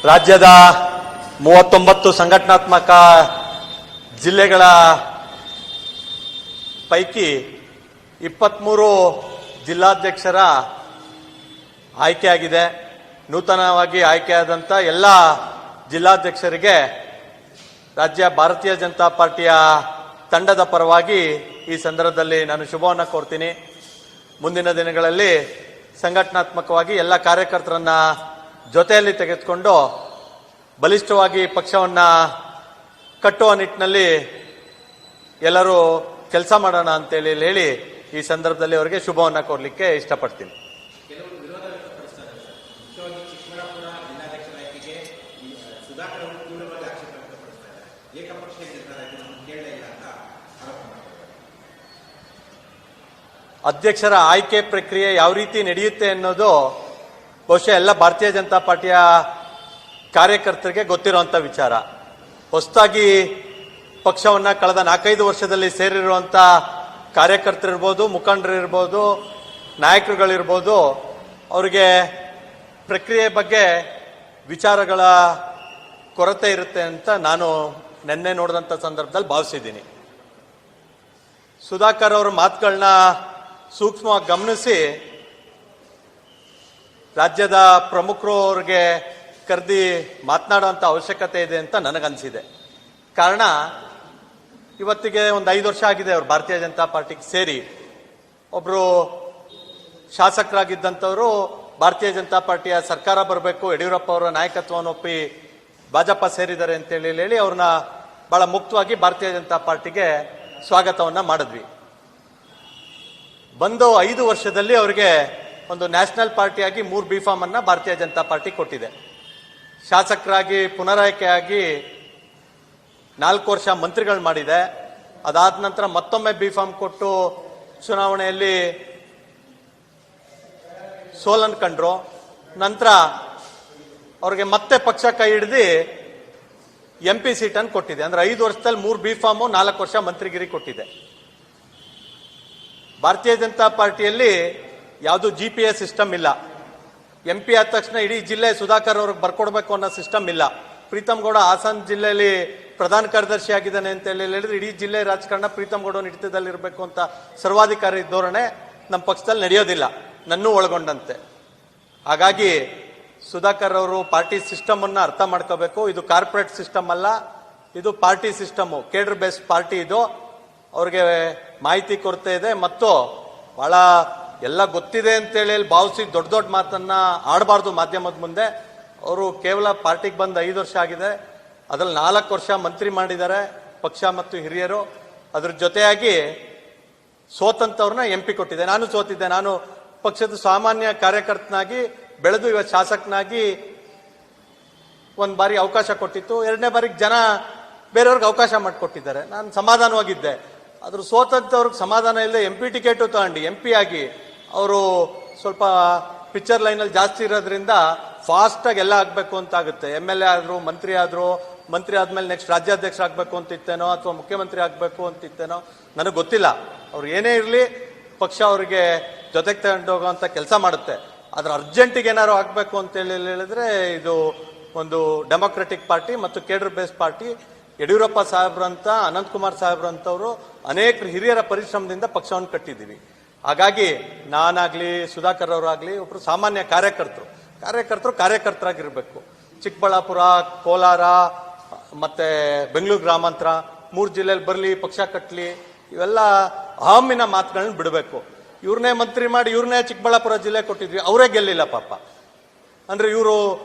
ರಾಜ್ಯದ 39 ಸಂಘಟನಾತ್ಮಕ ಜಿಲ್ಲೆಗಳ ಪೈಕಿ 23 ಜಿಲ್ಲಾಧ್ಯಕ್ಷರ ಆಯ್ಕೆಯಾಗಿದೆ. ನೂತನವಾಗಿ ಆಯ್ಕೆಯಾದಂಥ ಎಲ್ಲ ಜಿಲ್ಲಾಧ್ಯಕ್ಷರಿಗೆ ರಾಜ್ಯ ಭಾರತೀಯ ಜನತಾ ಪಾರ್ಟಿಯ ತಂಡದ ಪರವಾಗಿ ಈ ಸಂದರ್ಭದಲ್ಲಿ ನಾನು ಶುಭವನ್ನು ಕೋರ್ತೀನಿ. ಮುಂದಿನ ದಿನಗಳಲ್ಲಿ ಸಂಘಟನಾತ್ಮಕವಾಗಿ ಎಲ್ಲ ಕಾರ್ಯಕರ್ತರನ್ನ ಜೊತೆಯಲ್ಲಿ ತೆಗೆದುಕೊಂಡು ಬಲಿಷ್ಠವಾಗಿ ಪಕ್ಷವನ್ನು ಕಟ್ಟುವ ನಿಟ್ಟಿನಲ್ಲಿ ಎಲ್ಲರೂ ಕೆಲಸ ಮಾಡೋಣ ಅಂತೇಳಿ ಹೇಳಿ ಈ ಸಂದರ್ಭದಲ್ಲಿ ಅವರಿಗೆ ಶುಭವನ್ನು ಕೋರಲಿಕ್ಕೆ ಇಷ್ಟಪಡ್ತೀನಿ. ಅಧ್ಯಕ್ಷರ ಆಯ್ಕೆ ಪ್ರಕ್ರಿಯೆ ಯಾವ ರೀತಿ ನಡೆಯುತ್ತೆ ಅನ್ನೋದು ಬಹುಶಃ ಎಲ್ಲ ಭಾರತೀಯ ಜನತಾ ಪಾರ್ಟಿಯ ಕಾರ್ಯಕರ್ತರಿಗೆ ಗೊತ್ತಿರುವಂಥ ವಿಚಾರ. ಹೊಸದಾಗಿ ಪಕ್ಷವನ್ನು ಕಳೆದ 4-5 ವರ್ಷದಲ್ಲಿ ಸೇರಿರುವಂಥ ಕಾರ್ಯಕರ್ತರಿರ್ಬೋದು, ಮುಖಂಡರಿರ್ಬೋದು, ನಾಯಕರುಗಳಿರ್ಬೋದು, ಅವರಿಗೆ ಪ್ರಕ್ರಿಯೆ ಬಗ್ಗೆ ವಿಚಾರಗಳ ಕೊರತೆ ಇರುತ್ತೆ ಅಂತ ನಾನು ನಿನ್ನೆ ನೋಡಿದಂಥ ಸಂದರ್ಭದಲ್ಲಿ ಭಾವಿಸಿದ್ದೀನಿ. ಸುಧಾಕರ್ ಅವರ ಮಾತುಗಳನ್ನ ಸೂಕ್ಷ್ಮವಾಗಿ ಗಮನಿಸಿ ರಾಜ್ಯದ ಪ್ರಮುಖರು ಅವ್ರಿಗೆ ಕರೆದಿ ಮಾತನಾಡುವಂಥ ಅವಶ್ಯಕತೆ ಇದೆ ಅಂತ ನನಗನ್ಸಿದೆ. ಕಾರಣ ಇವತ್ತಿಗೆ ಒಂದು 5 ವರ್ಷ ಆಗಿದೆ ಅವರು ಭಾರತೀಯ ಜನತಾ ಪಾರ್ಟಿಗೆ ಸೇರಿ. ಒಬ್ಬರು ಶಾಸಕರಾಗಿದ್ದಂಥವರು ಭಾರತೀಯ ಜನತಾ ಪಾರ್ಟಿಯ ಸರ್ಕಾರ ಬರಬೇಕು, ಯಡಿಯೂರಪ್ಪ ಅವರ ನಾಯಕತ್ವವನ್ನು ಒಪ್ಪಿ ಭಾಜಪ ಸೇರಿದ್ದಾರೆ ಅಂತೇಳಿ ಹೇಳಿ ಅವ್ರನ್ನ ಬಹಳ ಮುಕ್ತವಾಗಿ ಭಾರತೀಯ ಜನತಾ ಪಾರ್ಟಿಗೆ ಸ್ವಾಗತವನ್ನು ಮಾಡಿದ್ವಿ. ಬಂದು 5 ವರ್ಷದಲ್ಲಿ ಅವರಿಗೆ ಒಂದು ನ್ಯಾಷನಲ್ ಪಾರ್ಟಿಯಾಗಿ 3 ಬಿಫಾಮ್ ಅನ್ನ ಭಾರತೀಯ ಜನತಾ ಪಾರ್ಟಿ ಕೊಟ್ಟಿದೆ. ಶಾಸಕರಾಗಿ ಪುನರಾಯ್ಕೆಯಾಗಿ 4 ವರ್ಷ ಮಂತ್ರಿಗಳು ಮಾಡಿದೆ. ಅದಾದ ನಂತರ ಮತ್ತೊಮ್ಮೆ ಬಿಫಾಮ್ ಕೊಟ್ಟು ಚುನಾವಣೆಯಲ್ಲಿ ಸೋಲನ್ ಕಂಡ್ರು. ನಂತರ ಅವ್ರಿಗೆ ಮತ್ತೆ ಪಕ್ಷ ಕೈ ಹಿಡಿದು MP ಸೀಟನ್ನು ಕೊಟ್ಟಿದೆ. ಅಂದ್ರೆ 5 ವರ್ಷದಲ್ಲಿ 3 ಬಿಫಾಮು, 4 ವರ್ಷ ಮಂತ್ರಿಗಿರಿ ಕೊಟ್ಟಿದೆ. ಭಾರತೀಯ ಜನತಾ ಪಾರ್ಟಿಯಲ್ಲಿ ಯಾವುದು GPS ಸಿಸ್ಟಮ್ ಇಲ್ಲ. MP ಆದ ತಕ್ಷಣ ಇಡೀ ಜಿಲ್ಲೆ ಸುಧಾಕರ್ ಅವ್ರಿಗೆ ಬರ್ಕೊಡ್ಬೇಕು ಅನ್ನೋ ಸಿಸ್ಟಮ್ ಇಲ್ಲ. ಪ್ರೀತಮ್ ಗೌಡ ಹಾಸನ್ ಜಿಲ್ಲೆಯಲ್ಲಿ ಪ್ರಧಾನ ಕಾರ್ಯದರ್ಶಿ ಆಗಿದ್ದಾನೆ ಅಂತ ಹೇಳಿದ್ರೆ ಇಡೀ ಜಿಲ್ಲೆ ರಾಜಕಾರಣ ಪ್ರೀತಮ್ ಗೌಡ ಹಿಡಿತದಲ್ಲಿ ಇರಬೇಕು ಅಂತ ಸರ್ವಾಧಿಕಾರಿ ಧೋರಣೆ ನಮ್ಮ ಪಕ್ಷದಲ್ಲಿ ನಡೆಯೋದಿಲ್ಲ, ನನ್ನೂ ಒಳಗೊಂಡಂತೆ. ಹಾಗಾಗಿ ಸುಧಾಕರ್ ಅವರು ಪಾರ್ಟಿ ಸಿಸ್ಟಮ್ ಅನ್ನ ಅರ್ಥ ಮಾಡ್ಕೋಬೇಕು. ಇದು ಕಾರ್ಪೊರೇಟ್ ಸಿಸ್ಟಮ್ ಅಲ್ಲ, ಇದು party system, cadre based party. ಇದು ಅವ್ರಿಗೆ ಮಾಹಿತಿ ಕೊರತೆ ಇದೆ ಮತ್ತು ಬಹಳ ಎಲ್ಲ ಗೊತ್ತಿದೆ ಅಂತೇಳಿ ಭಾವಿಸಿ ದೊಡ್ಡ ದೊಡ್ಡ ಮಾತನ್ನ ಆಡಬಾರ್ದು ಮಾಧ್ಯಮದ ಮುಂದೆ. ಅವರು ಕೇವಲ ಪಾರ್ಟಿಗೆ ಬಂದು 5 ವರ್ಷ ಆಗಿದೆ, ಅದ್ರಲ್ಲಿ 4 ವರ್ಷ ಮಂತ್ರಿ ಮಾಡಿದ್ದಾರೆ ಪಕ್ಷ ಮತ್ತು ಹಿರಿಯರು. ಅದ್ರ ಜೊತೆಯಾಗಿ ಸೋತಂತವ್ರನ್ನ MP ಕೊಟ್ಟಿದೆ. ನಾನು ಸೋತಿದ್ದೆ. ನಾನು ಪಕ್ಷದ ಸಾಮಾನ್ಯ ಕಾರ್ಯಕರ್ತನಾಗಿ ಬೆಳೆದು ಇವತ್ತು ಶಾಸಕನಾಗಿ ಒಂದು ಬಾರಿ ಅವಕಾಶ ಕೊಟ್ಟಿತ್ತು, 2ನೇ ಬಾರಿಗೆ ಜನ ಬೇರೆಯವ್ರಿಗೆ ಅವಕಾಶ ಮಾಡಿಕೊಟ್ಟಿದ್ದಾರೆ. ನಾನು ಸಮಾಧಾನವಾಗಿದ್ದೆ. ಆದ್ರೂ ಸೋತಂತವ್ರಿಗೆ ಸಮಾಧಾನ ಇಲ್ಲದೆ MP ಟಿಕೆಟು ತಗೊಂಡು MP ಆಗಿ ಅವರು ಸ್ವಲ್ಪ ಪಿಕ್ಚರ್ ಲೈನಲ್ಲಿ ಜಾಸ್ತಿ ಇರೋದ್ರಿಂದ ಫಾಸ್ಟ್ ಆಗಿ ಎಲ್ಲ ಆಗ್ಬೇಕು ಅಂತ ಆಗುತ್ತೆ. MLA ಆದ್ರು, ಮಂತ್ರಿ ಆದ್ಮೇಲೆ ನೆಕ್ಸ್ಟ್ ರಾಜ್ಯಾಧ್ಯಕ್ಷ ಆಗ್ಬೇಕು ಅಂತಿತ್ತೇನೋ ಅಥವಾ ಮುಖ್ಯಮಂತ್ರಿ ಆಗ್ಬೇಕು ಅಂತಿತ್ತೇನೋ ನನಗೆ ಗೊತ್ತಿಲ್ಲ. ಅವ್ರು ಏನೇ ಇರಲಿ ಪಕ್ಷ ಅವರಿಗೆ ಜೊತೆಗೆ ತಗೊಂಡು ಹೋಗುವಂತ ಕೆಲಸ ಮಾಡುತ್ತೆ. ಆದ್ರೆ ಅರ್ಜೆಂಟಿಗೆ ಏನಾರು ಆಗ್ಬೇಕು ಅಂತ ಹೇಳಿದ್ರೆ ಇದು ಒಂದು ಡೆಮೊಕ್ರೆಟಿಕ್ ಪಾರ್ಟಿ ಮತ್ತು ಕೇಡರ್ ಬೇಸ್ಡ್ ಪಾರ್ಟಿ. ಯಡಿಯೂರಪ್ಪ ಸಾಹೇಬ್ರಂತ, ಅನಂತಕುಮಾರ್ ಸಾಹೇಬ್ರಂತವರು ಅನೇಕ ಹಿರಿಯರ ಪರಿಶ್ರಮದಿಂದ ಪಕ್ಷವನ್ನು ಕಟ್ಟಿದ್ದೀವಿ. ಹಾಗಾಗಿ ನಾನಾಗ್ಲಿ ಸುಧಾಕರ್ ಅವರಾಗ್ಲಿ ಒಬ್ರು ಸಾಮಾನ್ಯ ಕಾರ್ಯಕರ್ತರಾಗಿರ್ಬೇಕು. ಚಿಕ್ಕಬಳ್ಳಾಪುರ, ಕೋಲಾರ ಮತ್ತೆ ಬೆಂಗಳೂರು ಗ್ರಾಮಾಂತರ 3 ಜಿಲ್ಲೆಯಲ್ಲಿ ಬರಲಿ, ಪಕ್ಷ ಕಟ್ಟಲಿ, ಇವೆಲ್ಲ ಅಹಮ್ಮಿನ ಮಾತುಗಳನ್ನ ಬಿಡಬೇಕು. ಇವ್ರನ್ನೇ ಮಂತ್ರಿ ಮಾಡಿ ಇವ್ರನ್ನೇ ಚಿಕ್ಕಬಳ್ಳಾಪುರ ಜಿಲ್ಲೆ ಕೊಟ್ಟಿದ್ವಿ, ಅವರೇ ಗೆಲ್ಲಿಲ್ಲ ಪಾಪ. ಅಂದ್ರೆ ಇವರು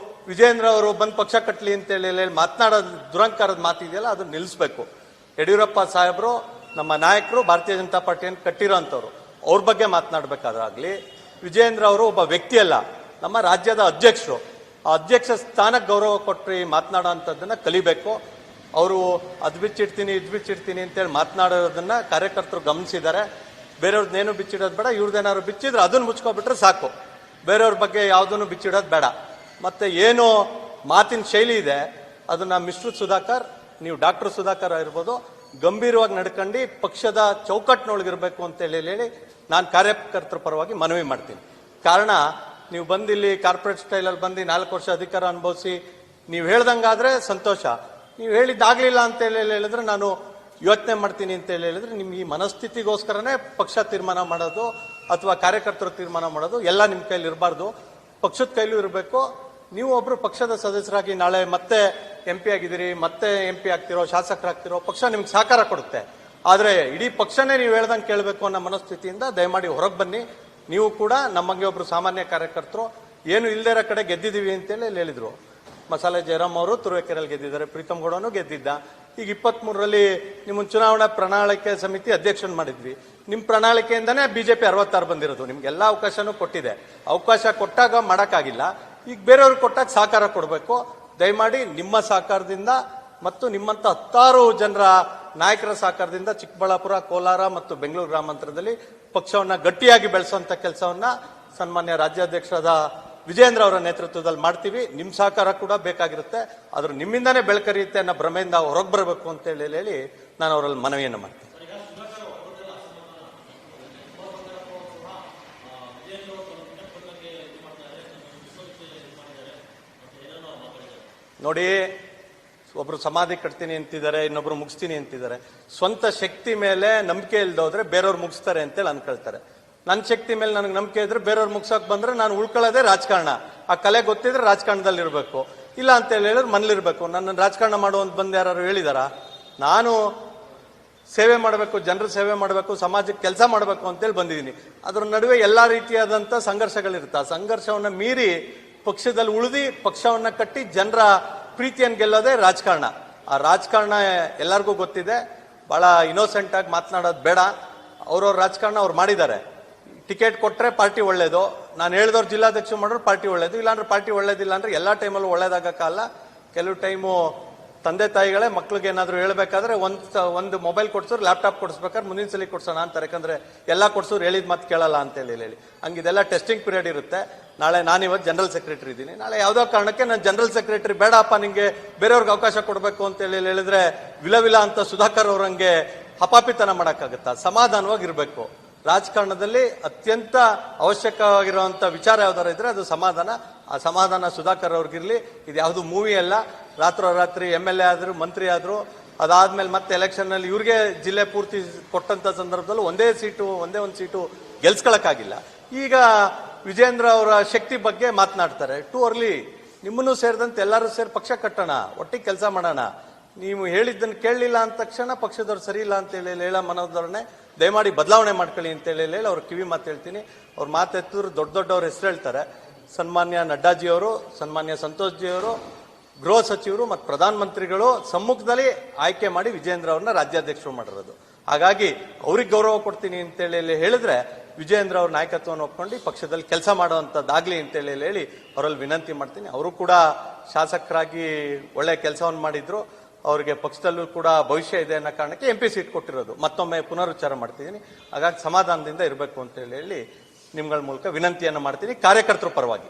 ವಿಜೇಂದ್ರ ಅವರು ಬಂದು ಪಕ್ಷ ಕಟ್ಟಲಿ ಅಂತೇಳಿ ಮಾತನಾಡೋದು ದುರಂಕಾರದ ಮಾತಿದೆಯಲ್ಲ, ಅದನ್ನ ನಿಲ್ಲಿಸಬೇಕು. ಯಡಿಯೂರಪ್ಪ ಸಾಹೇಬರು ನಮ್ಮ ನಾಯಕರು, ಭಾರತೀಯ ಜನತಾ ಪಾರ್ಟಿಯನ್ನು ಕಟ್ಟಿರೋ ಅಂಥವ್ರು, ಅವ್ರ ಬಗ್ಗೆ ಮಾತನಾಡಬೇಕಾದ್ರಾಗ್ಲಿ, ವಿಜೇಂದ್ರ ಅವರು ಒಬ್ಬ ವ್ಯಕ್ತಿ ಅಲ್ಲ, ನಮ್ಮ ರಾಜ್ಯದ ಅಧ್ಯಕ್ಷರು. ಆ ಅಧ್ಯಕ್ಷ ಸ್ಥಾನಕ್ಕೆ ಗೌರವ ಕೊಟ್ಟು ಮಾತನಾಡೋ ಅಂಥದ್ದನ್ನ ಕಲಿಬೇಕು. ಅವರು ಅದು ಬಿಚ್ಚಿಡ್ತೀನಿ ಇದು ಬಿಚ್ಚಿಡ್ತೀನಿ ಅಂತೇಳಿ ಮಾತನಾಡೋದನ್ನ ಕಾರ್ಯಕರ್ತರು ಗಮನಿಸಿದ್ದಾರೆ. ಬೇರೆಯವ್ರದ್ದೇನು ಬಿಚ್ಚಿಡೋದು ಬೇಡ, ಇವ್ರದ್ದೇನಾದ್ರು ಬಿಚ್ಚಿದ್ರೆ ಅದನ್ನ ಮುಚ್ಕೊಬಿಟ್ರೆ ಸಾಕು. ಬೇರೆಯವ್ರ ಬಗ್ಗೆ ಯಾವುದನ್ನು ಬಿಚ್ಚಿಡೋದು ಬೇಡ. ಮತ್ತೆ ಏನು ಮಾತಿನ ಶೈಲಿ ಇದೆ ಅದನ್ನ ಮಿಸ್ಟರ್ ಸುಧಾಕರ್, ನೀವು ಡಾಕ್ಟರ್ ಸುಧಾಕರ್ ಆಗಿರ್ಬೋದು, ಗಂಭೀರವಾಗಿ ನಡ್ಕೊಂಡು ಪಕ್ಷದ ಚೌಕಟ್ಟಿನೊಳಗಿರಬೇಕು ಅಂತ ಹೇಳಿ ನಾನು ಕಾರ್ಯಕರ್ತರ ಪರವಾಗಿ ಮನವಿ ಮಾಡ್ತೀನಿ. ಕಾರಣ ನೀವು ಬಂದಿಲ್ಲಿ ಕಾರ್ಪೊರೇಟ್ ಸ್ಟೈಲಲ್ಲಿ ಬಂದು 4 ವರ್ಷ ಅಧಿಕಾರ ಅನುಭವಿಸಿ ನೀವು ಹೇಳ್ದಂಗಾದ್ರೆ ಸಂತೋಷ. ನೀವು ಹೇಳಿದ್ದಾಗ್ಲಿಲ್ಲ ಅಂತ ಹೇಳಿದ್ರೆ ನಾನು ಯೋಚನೆ ಮಾಡ್ತೀನಿ ಅಂತ ಹೇಳಿದ್ರೆ ನಿಮ್ಗೆ ಈ ಮನಸ್ಥಿತಿಗೋಸ್ಕರನೇ ಪಕ್ಷ ತೀರ್ಮಾನ ಮಾಡೋದು ಅಥವಾ ಕಾರ್ಯಕರ್ತರು ತೀರ್ಮಾನ ಮಾಡೋದು ಎಲ್ಲ ನಿಮ್ಮ ಕೈಲಿ ಇರಬಾರ್ದು, ಪಕ್ಷದ ಕೈಲೂ ಇರಬೇಕು. ನೀವು ಒಬ್ರು ಪಕ್ಷದ ಸದಸ್ಯರಾಗಿ ನಾಳೆ ಮತ್ತೆ MP ಆಗಿದ್ದೀರಿ, ಮತ್ತೆ MP ಆಗ್ತಿರೋ, ಶಾಸಕರಾಗ್ತಿರೋ, ಪಕ್ಷ ನಿಮ್ಗೆ ಸಹಕಾರ ಕೊಡುತ್ತೆ. ಆದ್ರೆ ಇಡೀ ಪಕ್ಷನೇ ನೀವು ಹೇಳ್ದಂಗೆ ಕೇಳಬೇಕು ಅನ್ನೋ ಮನಸ್ಥಿತಿಯಿಂದ ದಯಮಾಡಿ ಹೊರಗೆ ಬನ್ನಿ. ನೀವು ಕೂಡ ನಮ್ಮಂಗೆ ಒಬ್ರು ಸಾಮಾನ್ಯ ಕಾರ್ಯಕರ್ತರು, ಏನು ಇಲ್ದೇ ಇರೋ ಕಡೆ ಗೆದ್ದಿದ್ದೀವಿ ಅಂತೇಳಿ ಹೇಳಿದ್ರು. ಮಸಾಲೆ ಜಯರಾಮ್ ಅವರು ತುರುವೇಕೆರೆಯಲ್ಲಿ ಗೆದ್ದಿದ್ದಾರೆ, ಪ್ರೀತಮ್ ಗೌಡನು ಗೆದ್ದಿದ್ದ. ಈಗ 23ರಲ್ಲಿ ನಿಮ್ಮ ಚುನಾವಣಾ ಪ್ರಣಾಳಿಕೆ ಸಮಿತಿ ಅಧ್ಯಕ್ಷನ್ ಮಾಡಿದ್ವಿ. ನಿಮ್ಮ ಪ್ರಣಾಳಿಕೆಯಿಂದನೇ BJP 66 ಬಂದಿರೋದು. ನಿಮ್ಗೆಲ್ಲ ಅವಕಾಶನೂ ಕೊಟ್ಟಿದೆ, ಅವಕಾಶ ಕೊಟ್ಟಾಗ ಮಾಡೋಕ್ಕಾಗಿಲ್ಲ. ಈಗ ಬೇರೆಯವ್ರಿಗೆ ಕೊಟ್ಟಾಗ ಸಹಕಾರ ಕೊಡಬೇಕು. ದಯಮಾಡಿ ನಿಮ್ಮ ಸಹಕಾರದಿಂದ ಮತ್ತು ನಿಮ್ಮಂತ 10 ಜನರ ನಾಯಕರ ಸಹಕಾರದಿಂದ ಚಿಕ್ಕಬಳ್ಳಾಪುರ, ಕೋಲಾರ ಮತ್ತು ಬೆಂಗಳೂರು ಗ್ರಾಮಾಂತರದಲ್ಲಿ ಪಕ್ಷವನ್ನ ಗಟ್ಟಿಯಾಗಿ ಬೆಳೆಸುವಂತ ಕೆಲಸವನ್ನ ಸನ್ಮಾನ್ಯ ರಾಜ್ಯಾಧ್ಯಕ್ಷರಾದ ವಿಜೇಂದ್ರ ಅವರ ನೇತೃತ್ವದಲ್ಲಿ ಮಾಡ್ತೀವಿ. ನಿಮ್ಮ ಸಹಕಾರ ಕೂಡ ಬೇಕಾಗಿರುತ್ತೆ. ಆದ್ರೂ ನಿಮ್ಮಿಂದಾನೇ ಬೆಳಕರಿಯುತ್ತೆ ಅನ್ನೋ ಭ್ರಮೆಯಿಂದ ಹೊರಗೆ ಬರಬೇಕು ಅಂತ ಹೇಳಿ ನಾನು ಅವರಲ್ಲಿ ಮನವಿಯನ್ನು ಮಾಡ್ತೀನಿ. ನೋಡಿ, ಒಬ್ರು ಸಮಾಧಿ ಕಟ್ತೀನಿ ಅಂತಿದ್ದಾರೆ, ಇನ್ನೊಬ್ರು ಮುಗಿಸ್ತೀನಿ ಅಂತಿದ್ದಾರೆ. ಸ್ವಂತ ಶಕ್ತಿ ಮೇಲೆ ನಂಬಿಕೆ ಇಲ್ದೋದ್ರೆ ಬೇರೆಯವ್ರು ಮುಗಿಸ್ತಾರೆ ಅಂತೇಳಿ ಅನ್ಕೊಳ್ತಾರೆ. ನನ್ನ ಶಕ್ತಿ ಮೇಲೆ ನನಗೆ ನಂಬಿಕೆ ಇದ್ರೆ ಬೇರೆಯವ್ರು ಮುಗ್ಸಕ್ ಬಂದ್ರೆ ನಾನು ಉಳ್ಕೊಳ್ಳೋದೇ ರಾಜಕಾರಣ. ಆ ಕಲೆ ಗೊತ್ತಿದ್ರೆ ರಾಜಕಾರಣದಲ್ಲಿ ಇರಬೇಕು, ಇಲ್ಲ ಅಂತ ಹೇಳಿದ್ರೆ ಮನೇಲಿರ್ಬೇಕು. ನನ್ನ ರಾಜಕಾರಣ ಮಾಡುವಂತ ಬಂದು ಯಾರು ಹೇಳಿದಾರ? ನಾನು ಸೇವೆ ಮಾಡಬೇಕು, ಜನರ ಸೇವೆ ಮಾಡಬೇಕು, ಸಮಾಜಕ್ಕೆ ಕೆಲಸ ಮಾಡಬೇಕು ಅಂತೇಳಿ ಬಂದಿದ್ದೀನಿ. ಅದ್ರ ನಡುವೆ ಎಲ್ಲಾ ರೀತಿಯಾದಂತ ಸಂಘರ್ಷಗಳಿರುತ್ತೆ. ಆ ಸಂಘರ್ಷವನ್ನ ಮೀರಿ ಪಕ್ಷದಲ್ಲಿ ಉಳಿದಿ ಪಕ್ಷವನ್ನ ಕಟ್ಟಿ ಜನರ ಪ್ರೀತಿಯನ್ನು ಗೆಲ್ಲೋದೇ ರಾಜಕಾರಣ. ಆ ರಾಜಕಾರಣ ಎಲ್ಲರಿಗೂ ಗೊತ್ತಿದೆ. ಬಹಳ ಇನ್ನೋಸೆಂಟ್ ಆಗಿ ಮಾತನಾಡೋದು ಬೇಡ. ಅವ್ರವ್ರ ರಾಜಕಾರಣ ಅವ್ರು ಮಾಡಿದ್ದಾರೆ. ಟಿಕೆಟ್ ಕೊಟ್ರೆ ಪಾರ್ಟಿ ಒಳ್ಳೇದು, ನಾನು ಹೇಳಿದವ್ರು ಜಿಲ್ಲಾಧ್ಯಕ್ಷ ಮಾಡೋರು ಪಾರ್ಟಿ ಒಳ್ಳೇದು, ಇಲ್ಲಾಂದ್ರೆ ಪಾರ್ಟಿ ಒಳ್ಳೇದಿಲ್ಲ ಅಂದ್ರೆ ಎಲ್ಲಾ ಟೈಮಲ್ಲೂ ಒಳ್ಳೇದಾಗಕ್ಕಲ್ಲ. ಕೆಲವು ಟೈಮು ತಂದೆ ತಾಯಿಗಳೇ ಮಕ್ಳಿಗೆ ಏನಾದ್ರು ಹೇಳ್ಬೇಕಾದ್ರೆ ಒಂದು ಮೊಬೈಲ್ ಕೊಡ್ಸೋರು ಲ್ಯಾಪ್ಟಾಪ್ ಕೊಡಿಸ್ಬೇಕಾದ್ರೆ ಮುಂದಿನ ಸಲ ಕೊಡ್ಸೋಣ ಅಂತಾರೆ. ಯಾಕಂದ್ರೆ ಎಲ್ಲಾ ಕೊಡ್ಸೋರು ಹೇಳಿದ ಮಾತು ಕೇಳಲ್ಲ ಅಂತ ಹೇಳಿ ಹಂಗಿದೆಲ್ಲ ಟೆಸ್ಟಿಂಗ್ ಪೀರಿಯಡ್ ಇರುತ್ತೆ. ನಾಳೆ ನಾನಿವತ್ತು ಜನರಲ್ ಸೆಕ್ರೆಟರಿ ಇದ್ದೀನಿ, ನಾಳೆ ಯಾವ್ದೋ ಕಾರಣಕ್ಕೆ ನಾನು ಜನರಲ್ ಸೆಕ್ರೆಟರಿ ಬೇಡಪ್ಪ ನಿಂಗೆ ಬೇರೆಯವ್ರಿಗೆ ಅವಕಾಶ ಕೊಡಬೇಕು ಅಂತ ಹೇಳಿದ್ರೆ ವಿಲ ಅಂತ ಸುಧಾಕರ್ ಅವ್ರಂಗೆ ಹಪಾಪಿತನ ಮಾಡಕ್ಕಾಗತ್ತಾ? ಸಮಾಧಾನವಾಗಿರ್ಬೇಕು. ರಾಜಕಾರಣದಲ್ಲಿ ಅತ್ಯಂತ ಅವಶ್ಯಕವಾಗಿರುವಂತ ವಿಚಾರ ಯಾವ್ದಾರ ಇದ್ರೆ ಅದು ಸಮಾಧಾನ. ಆ ಸಮಾಧಾನ ಸುಧಾಕರ್ ಅವ್ರಿಗಿರ್ಲಿ. ಇದು ಯಾವುದು ಮೂವಿ ಅಲ್ಲ. ರಾತ್ರೋರಾತ್ರಿ MLA ಆದ್ರು, ಮಂತ್ರಿ ಆದ್ರು, ಅದಾದ್ಮೇಲೆ ಮತ್ತೆ ಎಲೆಕ್ಷನ್ ನಲ್ಲಿ ಇವ್ರಿಗೆ ಜಿಲ್ಲೆ ಪೂರ್ತಿ ಕೊಟ್ಟಂತ ಸಂದರ್ಭದಲ್ಲೂ ಒಂದೇ ಒಂದು ಸೀಟು ಗೆಲ್ಸ್ಕೊಳಕ್ಕಾಗಿಲ್ಲ. ಈಗ ವಿಜೇಂದ್ರ ಅವರ ಶಕ್ತಿ ಬಗ್ಗೆ ಮಾತನಾಡ್ತಾರೆ. Too early. ನಿಮ್ಮನ್ನು ಸೇರಿದಂತೆ ಎಲ್ಲರೂ ಸೇರಿ ಪಕ್ಷ ಕಟ್ಟೋಣ, ಒಟ್ಟಿಗೆ ಕೆಲಸ ಮಾಡೋಣ. ನೀವು ಹೇಳಿದ್ದನ್ನು ಕೇಳಲಿಲ್ಲ ಅಂದ ತಕ್ಷಣ ಪಕ್ಷದವ್ರು ಸರಿ ಇಲ್ಲ ಅಂತ ಹೇಳ ಮನೋಧರಣೆ ದಯಮಾಡಿ ಬದಲಾವಣೆ ಮಾಡ್ಕೊಳ್ಳಿ ಅಂತ ಹೇಳಿ ಅವ್ರ ಕಿವಿ ಮಾತು ಹೇಳ್ತೀನಿ. ಅವ್ರ ಮಾತೆತ್ತಿದ್ರು ದೊಡ್ಡವ್ರ ಹೆಸರು ಹೇಳ್ತಾರೆ. ಸನ್ಮಾನ್ಯ ನಡ್ಡಾಜಿಯವರು, ಸನ್ಮಾನ್ಯ ಸಂತೋಷ್ ಜಿ ಅವರು, ಗೃಹ ಸಚಿವರು ಮತ್ತು ಪ್ರಧಾನಮಂತ್ರಿಗಳು ಸಮ್ಮುಖದಲ್ಲಿ ಆಯ್ಕೆ ಮಾಡಿ ವಿಜೇಂದ್ರ ಅವ್ರನ್ನ ರಾಜ್ಯಾಧ್ಯಕ್ಷರು ಮಾಡಿರೋದು. ಹಾಗಾಗಿ ಅವ್ರಿಗೆ ಗೌರವ ಕೊಡ್ತೀನಿ ಅಂತೇಳಿ ಹೇಳಿದ್ರೆ ವಿಜೇಂದ್ರ ಅವ್ರ ನಾಯಕತ್ವವನ್ನು ಒಪ್ಕೊಂಡು ಪಕ್ಷದಲ್ಲಿ ಕೆಲಸ ಮಾಡುವಂತದ್ದಾಗ್ಲಿ ಅಂತೇಳಿ ಹೇಳಿ ಅವರಲ್ಲಿ ವಿನಂತಿ ಮಾಡ್ತೀನಿ. ಅವರು ಕೂಡ ಶಾಸಕರಾಗಿ ಒಳ್ಳೆ ಕೆಲಸವನ್ನು ಮಾಡಿದ್ರು. ಅವರಿಗೆ ಪಕ್ಷದಲ್ಲೂ ಕೂಡ ಭವಿಷ್ಯ ಇದೆ ಅನ್ನೋ ಕಾರಣಕ್ಕೆ MP ಸೀಟ್ ಕೊಟ್ಟಿರೋದು. ಮತ್ತೊಮ್ಮೆ ಪುನರುಚ್ಚಾರ ಮಾಡ್ತಿದ್ದೀನಿ. ಹಾಗಾಗಿ ಸಮಾಧಾನದಿಂದ ಇರಬೇಕು ಅಂತ ಹೇಳಿ ನಿಮ್ಗಳ ಮೂಲಕ ವಿನಂತಿಯನ್ನು ಮಾಡ್ತೀನಿ ಕಾರ್ಯಕರ್ತರ ಪರವಾಗಿ.